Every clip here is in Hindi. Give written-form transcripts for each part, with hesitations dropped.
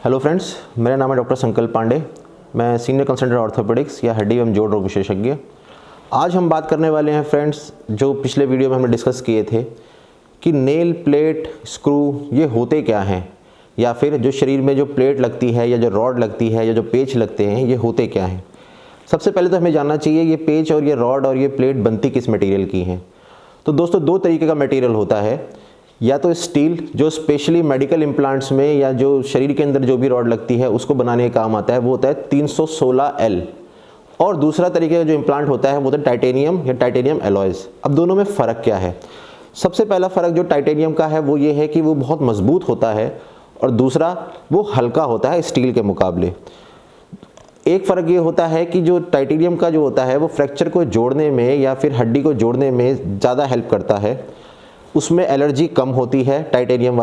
हेलो फ्रेंड्स, मेरा नाम है डॉक्टर संकल्प पांडे। मैं सीनियर कंसल्टेंट ऑर्थोपेडिक्स या हड्डी एवं जोड़ रोग विशेषज्ञ। आज हम बात करने वाले हैं फ्रेंड्स, जो पिछले वीडियो में हमने डिस्कस किए थे कि नेल, प्लेट, स्क्रू ये होते क्या हैं, या फिर जो शरीर में जो प्लेट लगती है या जो रॉड लगती है या जो पेच लगते हैं ये होते क्या हैं। सबसे पहले तो हमें जानना चाहिए ये पेच और ये रॉड और ये प्लेट बनती किस मटेरियल की हैं। तो दोस्तों दो तरीके का मटेरियल होता है, या तो स्टील जो स्पेशली मेडिकल इम्प्लांट्स में या जो शरीर के अंदर जो भी रॉड लगती है उसको बनाने का काम आता है, वो होता है 316L। और दूसरा तरीके का जो इम्प्लांट होता है वो होता है टाइटेनियम या टाइटेनियम एलॉयज़। अब दोनों में फ़र्क क्या है? सबसे पहला फ़र्क जो टाइटेनियम का है वो ये है कि वो बहुत मजबूत होता है और दूसरा वो हल्का होता है स्टील के मुकाबले। एक फ़र्क ये होता है कि जो टाइटेनियम का जो होता है वो फ्रैक्चर को जोड़ने में या फिर हड्डी को जोड़ने में ज़्यादा हेल्प करता है, उसमें एलर्जी कम होती है टाइटेनियम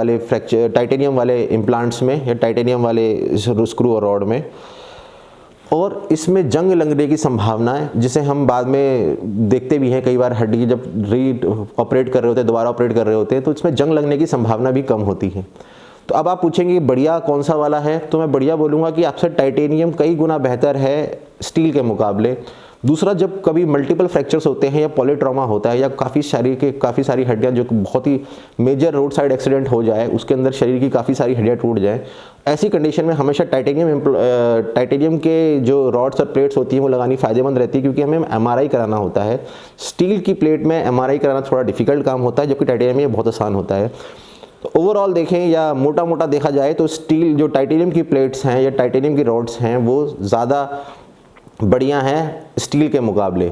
वाले इम्प्लांट्स में या टाइटेनियम वाले स्क्रू और रॉड में। और इसमें जंग लगने की संभावना है, जिसे हम बाद में देखते भी हैं कई बार हड्डी जब ऑपरेट कर रहे होते हैं, दोबारा ऑपरेट कर रहे होते हैं, तो इसमें जंग लगने की संभावना भी कम होती है। तो अब आप पूछेंगे बढ़िया कौन सा वाला है, तो मैं बढ़िया बोलूँगा कि आपसे टाइटेनियम कई गुना बेहतर है स्टील के मुकाबले। दूसरा, जब कभी मल्टीपल फ्रैक्चर्स होते हैं या पॉलीट्रॉमा होता है या काफ़ी सारी हड्डियाँ जो बहुत ही मेजर रोड साइड एक्सीडेंट हो जाए, उसके अंदर शरीर की काफ़ी सारी हड्डियाँ टूट जाएँ, ऐसी कंडीशन में हमेशा टाइटेनियम के जो रॉड्स और प्लेट्स होती हैं वो लगानी फ़ायदेमंद रहती है, क्योंकि हमें MRI कराना होता है। स्टील की प्लेट में MRI कराना थोड़ा डिफिकल्ट काम होता है, जबकि टाइटेनियम में बहुत आसान होता है। तो ओवरऑल देखें या मोटा मोटा देखा जाए तो स्टील जो टाइटेनियम की प्लेट्स हैं या टाइटेनियम की रॉड्स हैं वो ज़्यादा बढ़िया हैं स्टील के मुकाबले।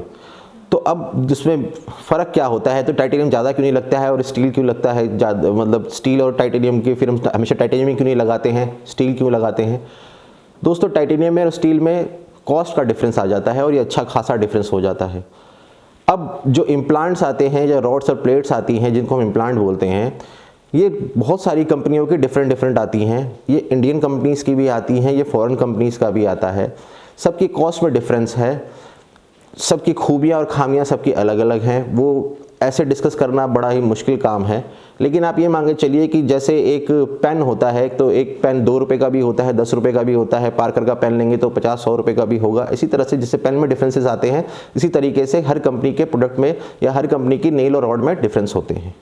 तो अब इसमें फ़र्क क्या होता है, तो टाइटेनियम ज़्यादा क्यों नहीं लगता है और स्टील क्यों लगता है ज़्यादा, मतलब स्टील और टाइटेनियम के फिर हम हमेशा टाइटेनियम क्यों नहीं लगाते हैं, स्टील क्यों लगाते हैं? दोस्तों टाइटेनियम में और स्टील में कॉस्ट का डिफरेंस आ जाता है और ये अच्छा खासा डिफरेंस हो जाता है। अब जो इम्प्लांट्स आते हैं या रॉड्स और प्लेट्स आती हैं जिनको हम इम्प्लांट बोलते हैं, ये बहुत सारी कंपनियों की डिफरेंट आती हैं। ये इंडियन कंपनीज़ की भी आती हैं, ये फॉरेन कंपनीज़ का भी आता है। सबकी कॉस्ट में डिफरेंस है, सबकी खूबियाँ और खामियाँ सबकी अलग अलग हैं। वो ऐसे डिस्कस करना बड़ा ही मुश्किल काम है। लेकिन आप ये मांगे चलिए कि जैसे एक पेन होता है, तो एक पेन 2 रुपये का भी होता है, 10 रुपये का भी होता है। पार्कर का पेन लेंगे तो 50-100 रुपये का भी होगा। इसी तरह से जैसे पेन में डिफरेंसेस आते हैं, इसी तरीके से हर कंपनी के प्रोडक्ट में या हर कंपनी की नेल और रॉड में डिफरेंस होते हैं।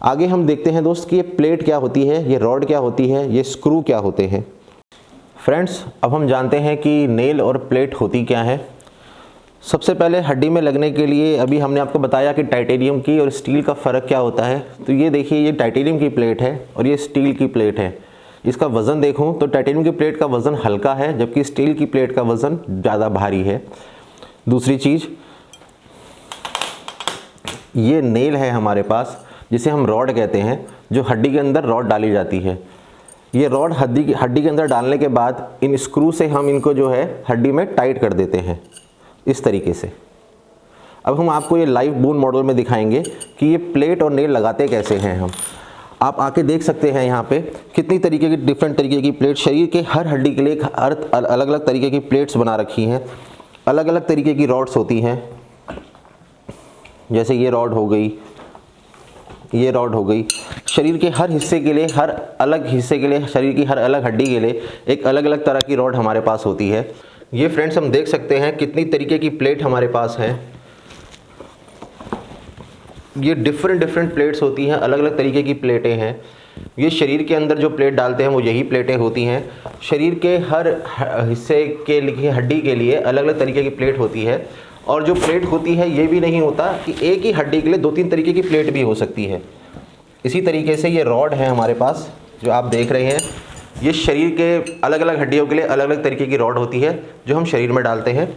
आगे हम देखते हैं दोस्त कि ये प्लेट क्या होती है, ये रॉड क्या होती है, ये स्क्रू क्या होते हैं। फ्रेंड्स, अब हम जानते हैं कि नेल और प्लेट होती क्या है। सबसे पहले हड्डी में लगने के लिए अभी हमने आपको बताया कि टाइटेनियम की और स्टील का फ़र्क क्या होता है। तो ये देखिए, ये टाइटेनियम की प्लेट है और ये स्टील की प्लेट है। इसका वज़न देखूं तो टाइटेनियम की प्लेट का वज़न हल्का है, जबकि स्टील की प्लेट का वज़न ज़्यादा भारी है। दूसरी चीज़, ये नेल है हमारे पास, जिसे हम रॉड कहते हैं, जो हड्डी के अंदर रॉड डाली जाती है। ये रॉड हड्डी के अंदर डालने के बाद इन स्क्रू से हम इनको जो है हड्डी में टाइट कर देते हैं इस तरीके से। अब हम आपको ये लाइव बोन मॉडल में दिखाएंगे कि ये प्लेट और नेल लगाते कैसे हैं हम। आप आके देख सकते हैं यहाँ पे कितनी तरीके की डिफरेंट तरीके की प्लेट, शरीर के हर हड्डी के लिए अलग अलग तरीके की प्लेट्स बना रखी हैं। अलग अलग तरीके की रॉड्स होती हैं, जैसे ये रॉड हो गई, ये रॉड हो गई। शरीर के हर हिस्से के लिए, हर अलग हिस्से के लिए, शरीर की हर अलग हड्डी के लिए एक अलग अलग तरह की रॉड हमारे पास होती है। ये फ्रेंड्स हम देख सकते हैं कितनी तरीके की प्लेट हमारे पास है। ये डिफरेंट प्लेट्स होती हैं, अलग अलग तरीके की प्लेटें हैं। ये शरीर के अंदर जो प्लेट डालते हैं वो यही प्लेटें होती हैं। शरीर के हर हिस्से के लिए, हड्डी के लिए अलग अलग तरीके की प्लेट होती है। और जो प्लेट होती है ये भी नहीं होता कि एक ही हड्डी के लिए 2-3 तरीके की प्लेट भी हो सकती है। इसी तरीके से ये रॉड है हमारे पास जो आप देख रहे हैं, ये शरीर के अलग अलग हड्डियों के लिए अलग अलग तरीके की रॉड होती है जो हम शरीर में डालते हैं।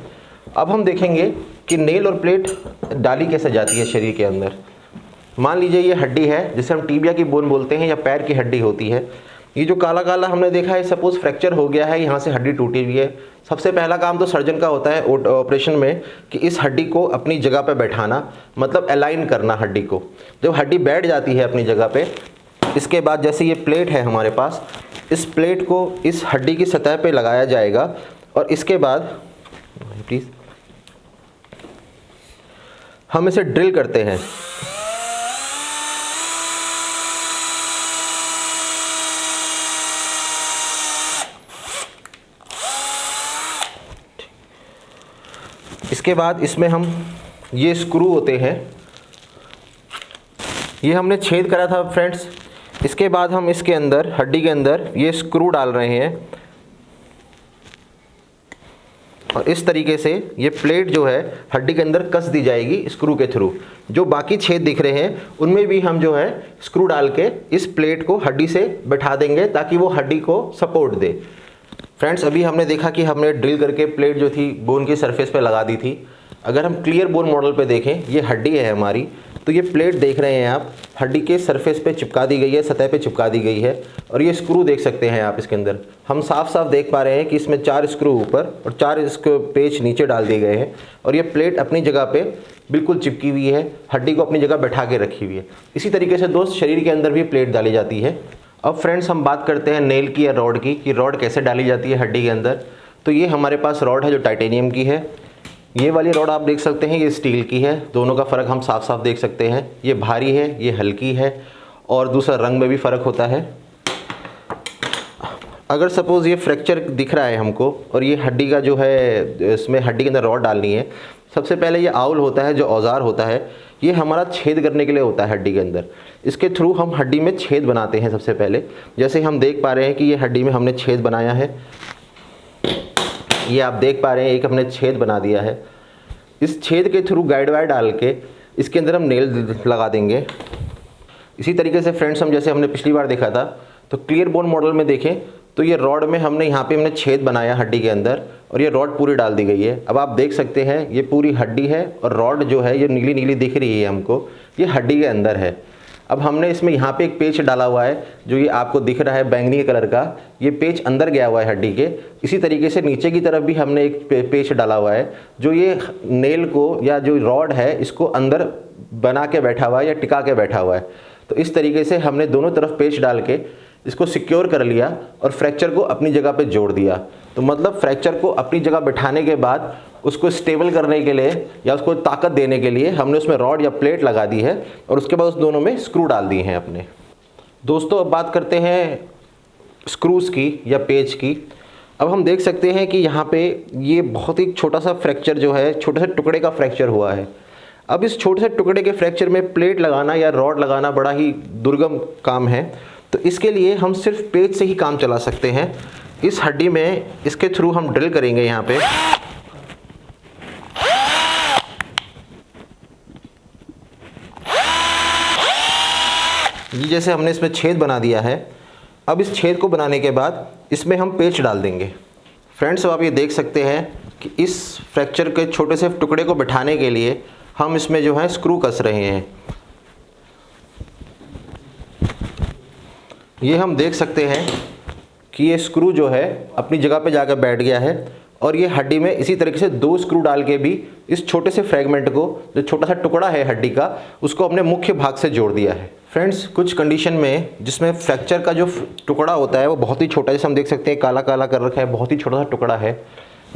अब हम देखेंगे कि नेल और प्लेट डाली कैसे जाती है शरीर के अंदर। मान लीजिए ये हड्डी है जिसे हम टीबिया की बोन बोलते हैं या पैर की हड्डी होती है। ये जो काला काला हमने देखा है, सपोज फ्रैक्चर हो गया है, यहाँ से हड्डी टूटी हुई है। सबसे पहला काम तो सर्जन का होता है ऑपरेशन में कि इस हड्डी को अपनी जगह पे बैठाना, मतलब अलाइन करना हड्डी को। जब हड्डी बैठ जाती है अपनी जगह पे, इसके बाद जैसे ये प्लेट है हमारे पास, इस प्लेट को इस हड्डी की सतह पे लगाया जाएगा और इसके बाद प्लीज़ हम इसे ड्रिल करते हैं। इसके बाद इसमें हम ये स्क्रू होते हैं, ये हमने छेद करा था फ्रेंड्स। इसके बाद हम इसके अंदर, हड्डी के अंदर ये स्क्रू डाल रहे हैं और इस तरीके से ये प्लेट जो है हड्डी के अंदर कस दी जाएगी स्क्रू के थ्रू। जो बाकी छेद दिख रहे हैं उनमें भी हम जो है स्क्रू डाल के इस प्लेट को हड्डी से बैठा देंगे ताकि वो हड्डी को सपोर्ट दे। फ्रेंड्स, अभी हमने देखा कि हमने ड्रिल करके प्लेट जो थी बोन की सरफेस पे लगा दी थी। अगर हम क्लियर बोन मॉडल पे देखें, ये हड्डी है हमारी, तो ये प्लेट देख रहे हैं आप, हड्डी के सरफेस पे चिपका दी गई है, सतह पे चिपका दी गई है। और ये स्क्रू देख सकते हैं आप, इसके अंदर हम साफ साफ देख पा रहे हैं कि इसमें 4 स्क्रू ऊपर और 4 इसके पेच नीचे डाल दिए गए हैं और ये प्लेट अपनी जगह पे बिल्कुल चिपकी हुई है, हड्डी को अपनी जगह बैठा के रखी हुई है। इसी तरीके से दोस्त शरीर के अंदर भी प्लेट डाली जाती है। अब फ्रेंड्स, हम बात करते हैं नेल की या रॉड की, कि रॉड कैसे डाली जाती है हड्डी के अंदर। तो ये हमारे पास रॉड है जो टाइटेनियम की है। ये वाली रॉड आप देख सकते हैं, ये स्टील की है। दोनों का फ़र्क हम साफ साफ देख सकते हैं, ये भारी है, ये हल्की है, और दूसरा रंग में भी फ़र्क होता है। अगर सपोज़ ये फ्रैक्चर दिख रहा है हमको और ये हड्डी का जो है, इसमें हड्डी के अंदर रॉड डालनी है, सबसे पहले ये आउल होता है, जो औजार होता है, ये हमारा छेद करने के लिए होता है हड्डी के अंदर। इसके थ्रू हम हड्डी में छेद बनाते हैं सबसे पहले। जैसे हम देख पा रहे हैं कि ये हड्डी में हमने छेद बनाया है, ये आप देख पा रहे हैं, एक हमने छेद बना दिया है। इस छेद के थ्रू गाइड वायर डाल के इसके अंदर हम नेल लगा देंगे। इसी तरीके से फ्रेंड्स, हम जैसे हमने पिछली बार देखा था, तो क्लियर बोन मॉडल में देखें तो ये रॉड में हमने यहाँ पे हमने छेद बनाया हड्डी के अंदर और ये रॉड पूरी डाल दी गई है। अब आप देख सकते हैं ये पूरी हड्डी है और रॉड जो है ये नीली नीली दिख रही है हमको, ये हड्डी के अंदर है। अब हमने इसमें यहाँ पे एक पेच डाला हुआ है, जो ये आपको दिख रहा है बैंगनी कलर का, ये पेच अंदर गया हुआ है हड्डी के। इसी तरीके से नीचे की तरफ भी हमने एक पेच डाला हुआ है, जो ये नेल को या जो रॉड है इसको अंदर बना के बैठा हुआ है या टिका के बैठा हुआ है। तो इस तरीके से हमने दोनों तरफ पेच डाल के इसको सिक्योर कर लिया और फ्रैक्चर को अपनी जगह पे जोड़ दिया। तो मतलब फ्रैक्चर को अपनी जगह बिठाने के बाद उसको स्टेबल करने के लिए या उसको ताकत देने के लिए हमने उसमें रॉड या प्लेट लगा दी है और उसके बाद उस दोनों में स्क्रू डाल दिए हैं अपने। दोस्तों, अब बात करते हैं स्क्रूज़ की या पेच की। अब हम देख सकते हैं कि यहाँ पे ये बहुत ही छोटा सा फ्रैक्चर जो है, छोटे से टुकड़े का फ्रैक्चर हुआ है। अब इस छोटे से टुकड़े के फ्रैक्चर में प्लेट लगाना या रॉड लगाना बड़ा ही दुर्गम काम है। तो इसके लिए हम सिर्फ पेच से ही काम चला सकते हैं। इस हड्डी में इसके थ्रू हम ड्रिल करेंगे यहाँ पे। ये जैसे हमने इसमें छेद बना दिया है। अब इस छेद को बनाने के बाद इसमें हम पेच डाल देंगे। फ्रेंड्स, अब आप ये देख सकते हैं कि इस फ्रैक्चर के छोटे से टुकड़े को बिठाने के लिए हम इसमें जो है स्क्रू कस रहे हैं। ये हम देख सकते हैं कि ये स्क्रू जो है अपनी जगह पे जाकर बैठ गया है और ये हड्डी में इसी तरीके से 2 स्क्रू डाल के भी इस छोटे से फ्रैगमेंट को, जो छोटा सा टुकड़ा है हड्डी का, उसको अपने मुख्य भाग से जोड़ दिया है। फ्रेंड्स, कुछ कंडीशन में जिसमें फ्रैक्चर का जो टुकड़ा होता है वो बहुत ही छोटा, जैसे हम देख सकते हैं काला काला कर रखा है, बहुत ही छोटा सा टुकड़ा है,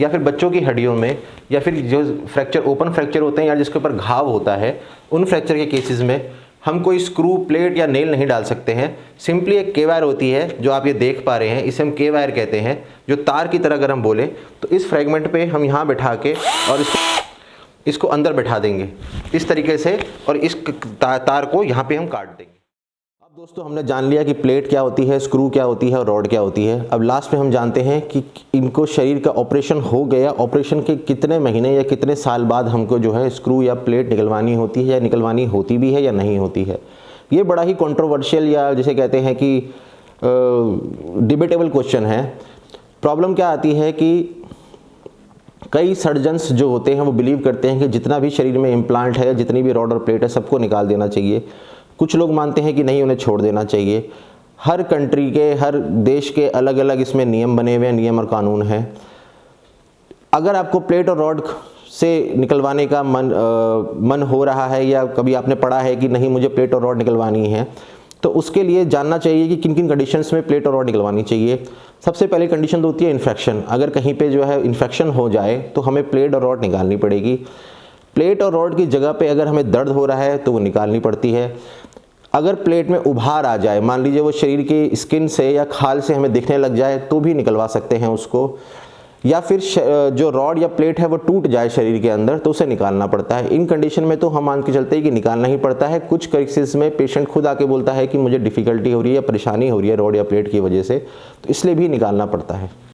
या फिर बच्चों की हड्डियों में, या फिर जो फ्रैक्चर ओपन फ्रैक्चर होते हैं या जिसके ऊपर घाव होता है, उन फ्रैक्चर के केसेस में हम कोई स्क्रू, प्लेट या नेल नहीं डाल सकते हैं। सिंपली एक के वायर होती है जो आप ये देख पा रहे हैं, इसे हम के वायर कहते हैं, जो तार की तरह अगर हम बोले तो इस फ्रैगमेंट पे हम यहाँ बैठा के और इसको अंदर बैठा देंगे इस तरीके से, और इस तार को यहाँ पे हम काट देंगे। अब दोस्तों, हमने जान लिया कि प्लेट क्या होती है, स्क्रू क्या होती है और रॉड क्या होती है। अब लास्ट में हम जानते हैं कि इनको शरीर का ऑपरेशन हो गया, ऑपरेशन के कितने महीने या कितने साल बाद हमको जो है स्क्रू या प्लेट निकलवानी होती है, या निकलवानी होती भी है या नहीं होती है। ये बड़ा ही कंट्रोवर्शियल या जिसे कहते हैं कि डिबेटेबल क्वेश्चन है। प्रॉब्लम क्या आती है कि कई सर्जन्स जो होते हैं वो बिलीव करते हैं कि जितना भी शरीर में इम्प्लांट है, जितनी भी रॉड और प्लेट है, सबको निकाल देना चाहिए। कुछ लोग मानते हैं कि नहीं, उन्हें छोड़ देना चाहिए। हर कंट्री के, हर देश के अलग अलग इसमें नियम बने हुए हैं, नियम और कानून हैं। अगर आपको प्लेट और रॉड से निकलवाने का मन हो रहा है, या कभी आपने पढ़ा है कि नहीं मुझे प्लेट और रॉड निकलवानी है, तो उसके लिए जानना चाहिए कि किन किन कंडीशंस में प्लेट और रॉड निकलवानी चाहिए। सबसे पहले कंडीशन तो होती है इन्फेक्शन। अगर कहीं पे जो है इन्फेक्शन हो जाए तो हमें प्लेट और रॉड निकालनी पड़ेगी। प्लेट और रॉड की जगह पे अगर हमें दर्द हो रहा है तो वो निकालनी पड़ती है। अगर प्लेट में उभार आ जाए, मान लीजिए वो शरीर की स्किन से या खाल से हमें दिखने लग जाए, तो भी निकलवा सकते हैं उसको। या फिर जो रॉड या प्लेट है वो टूट जाए शरीर के अंदर तो उसे निकालना पड़ता है। इन कंडीशन में तो हम मान के चलते हैं कि निकालना ही पड़ता है। कुछ केसेस में पेशेंट खुद आके बोलता है कि मुझे डिफ़िकल्टी हो रही है, परेशानी हो रही है रॉड या प्लेट की वजह से, तो इसलिए भी निकालना पड़ता है।